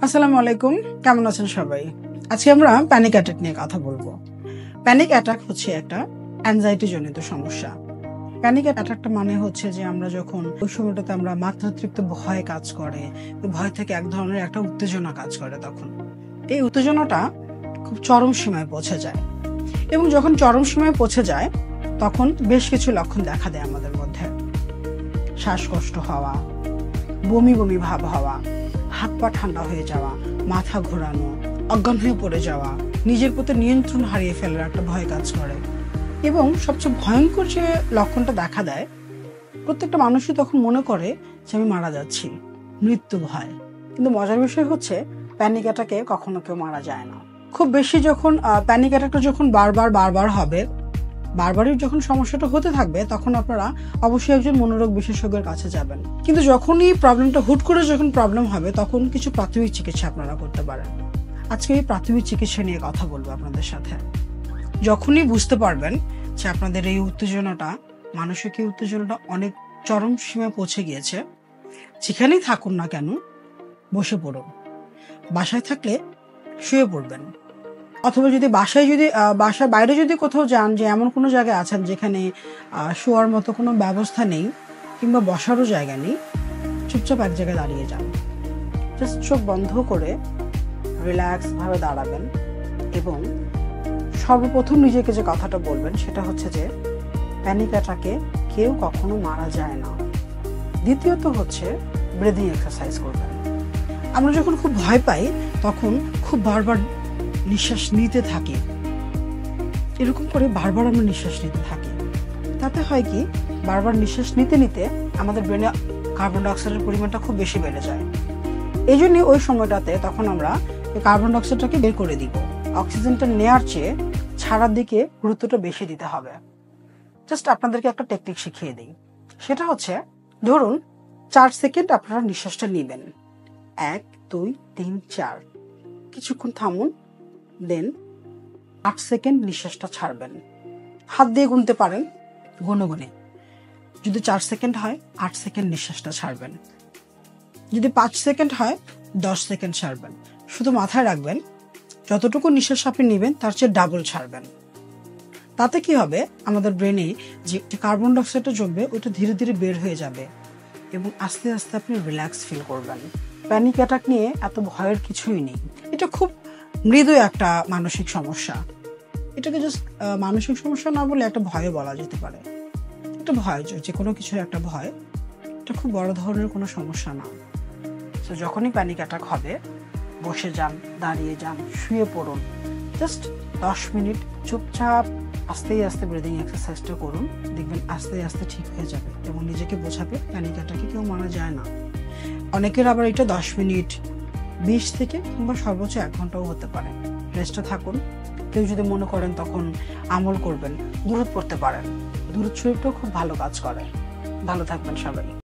আসসালামু আলাইকুম, কেমন আছেন সবাই? আজকে আমরা প্যানিক অ্যাটাক নিয়ে কথা বলবো। প্যানিক অ্যাটাক হচ্ছে একটা অ্যাংজাইটি জনিত সমস্যা। প্যানিক অ্যাটাকটা মানে হচ্ছে যে আমরা যখন ওই সময়টাতে আমরা মাত্রাতিরিক্ত ভয় কাজ করে, ভয় থেকে এক ধরনের একটা উত্তেজনা কাজ করে, তখন এই উত্তেজনাটা খুব চরম সীমায় পৌঁছে যায় এবং যখন চরম সীমায় পৌঁছে যায় তখন বেশ কিছু লক্ষণ দেখা দেয় আমাদের মধ্যে। শ্বাসকষ্ট হওয়া, বমি বমি ভাব হওয়া, হাত পা ঠান্ডা হয়ে যাওয়া, মাথা ঘোরানো, অজ্ঞান হয়ে পড়ে যাওয়া, নিজের প্রতি নিয়ন্ত্রণ হারিয়ে ফেলার একটা ভয় কাজ করে। এবং সবচেয়ে ভয়ঙ্কর যে লক্ষণটা দেখা দেয়, প্রত্যেকটা মানুষই তখন মনে করে যে আমি মারা যাচ্ছি, মৃত্যু ভয়। কিন্তু মজার বিষয় হচ্ছে প্যানিক অ্যাটাকে কখনো কেউ মারা যায় না। খুব বেশি যখন প্যানিক অ্যাটাকটা যখন বারবার হবে, বারবারই যখন সমস্যাটা হতে থাকবে, তখন আপনারা অবশ্যই একজন মনোরোগ বিশেষজ্ঞের কাছে যাবেন। কিন্তু যখনই প্রবলেমটা হুট করে যখন প্রবলেম হবে, তখন কিছু প্রাথমিক চিকিৎসা আপনারা করতে পারেন। আজকে এই প্রাথমিক চিকিৎসা নিয়ে কথা বলবো আপনাদের সাথে। যখনই বুঝতে পারবেন যে আপনাদের এই উত্তেজনাটা, মানসিক এই উত্তেজনাটা অনেক চরম সীমায় পৌঁছে গিয়েছে, যেখানেই থাকুন না কেন বসে পড়ুন। বাসায় থাকলে শুয়ে পড়বেন, অথবা যদি বাসার বাইরে যদি কোথাও যান, যে এমন কোনো জায়গায় আছেন যেখানে শোয়ার মতো কোনো ব্যবস্থা নেই কিংবা বসারও জায়গা নেই, চুপচাপ এক জায়গায় দাঁড়িয়ে যান। জাস্ট চোখ বন্ধ করে রিল্যাক্স ভাবে দাঁড়াবেন এবং সর্বপ্রথম নিজেকে যে কথাটা বলবেন সেটা হচ্ছে যে প্যানিক অ্যাটাকে কেউ কখনো মারা যায় না। দ্বিতীয়ত হচ্ছে ব্রিদিং এক্সারসাইজ করবেন। আমরা যখন খুব ভয় পাই তখন খুব বারবার নিঃশ্বাস নিতে থাকি, এরকম করে বারবার আমরা নিঃশ্বাস নিতে থাকি। তাতে হয় কি, বারবার নিঃশ্বাস নিতে নিতে আমাদের ব্রেনে কার্বন ডাইঅক্সাইডের পরিমাণটা খুব বেশি বেড়ে যায়। এই জন্য ওই সময়টাতে তখন আমরা কার্বন ডাইঅক্সাইডটাকে বের করে দিব। অক্সিজেনটা নেওয়ার চেয়ে ছাড়ার দিকে গুরুত্বটা বেশি দিতে হবে। জাস্ট আপনাদেরকে একটা টেকনিক শিখিয়ে দিই। সেটা হচ্ছে, ধরুন 4 সেকেন্ড আপনারা নিঃশ্বাসটা নেবেন, 1 2 3 4, কিছুক্ষণ থামুন, দেন 8 সেকেন্ড নিঃশ্বাসটা ছাড়বেন। হাত দিয়ে গুনতে পারেন, গুনে গুনে। যদি 4 সেকেন্ড হয় 8 সেকেন্ড নিঃশ্বাসটা ছাড়বেন। যদি 5 সেকেন্ড হয় 10 সেকেন্ড ছাড়বেন। শুধু মাথায় রাখবেন, যতটুকু নিঃশ্বাস আপনি নেবেন তার চেয়ে ডাবল ছাড়বেন। তাতে কি হবে, আমাদের ব্রেনে যে কার্বন ডাইঅক্সাইডটা জমবে ওটা ধীরে ধীরে বের হয়ে যাবে এবং আস্তে আস্তে আপনি রিল্যাক্স ফিল করবেন। প্যানিক অ্যাটাক নিয়ে এত ভয়ের কিছুই নেই। এটা খুব মৃদু একটা মানসিক সমস্যা। এটাকে জাস্ট মানসিক সমস্যা না বলে একটা ভয় বলা যেতে পারে। একটা ভয়, যে কোনো কিছুর একটা ভয়, এটা খুব বড় ধরনের কোনো সমস্যা না। তো যখনই প্যানিক অ্যাটাক হবে, বসে যান, দাঁড়িয়ে যান, শুয়ে পড়ুন, জাস্ট 10 মিনিট চুপচাপ আস্তে আস্তে ব্রিদিং এক্সারসাইজটা করুন। দেখবেন আস্তে আস্তে ঠিক হয়ে যাবে এবং নিজেকে বোঝাবে প্যানিক অ্যাটাকে কেউ মারা যায় না। অনেকের আবার এটা 10 মিনিট, 20 থেকে কিংবা সর্বোচ্চ 1 ঘন্টাও হতে পারে। রেস্টে থাকুন। কেউ যদি মনে করেন তখন আমল করবেন, দুরূদ পড়তে পারেন। দুরূদ শরীফটাও খুব ভালো কাজ করে। ভালো থাকবেন সবাই।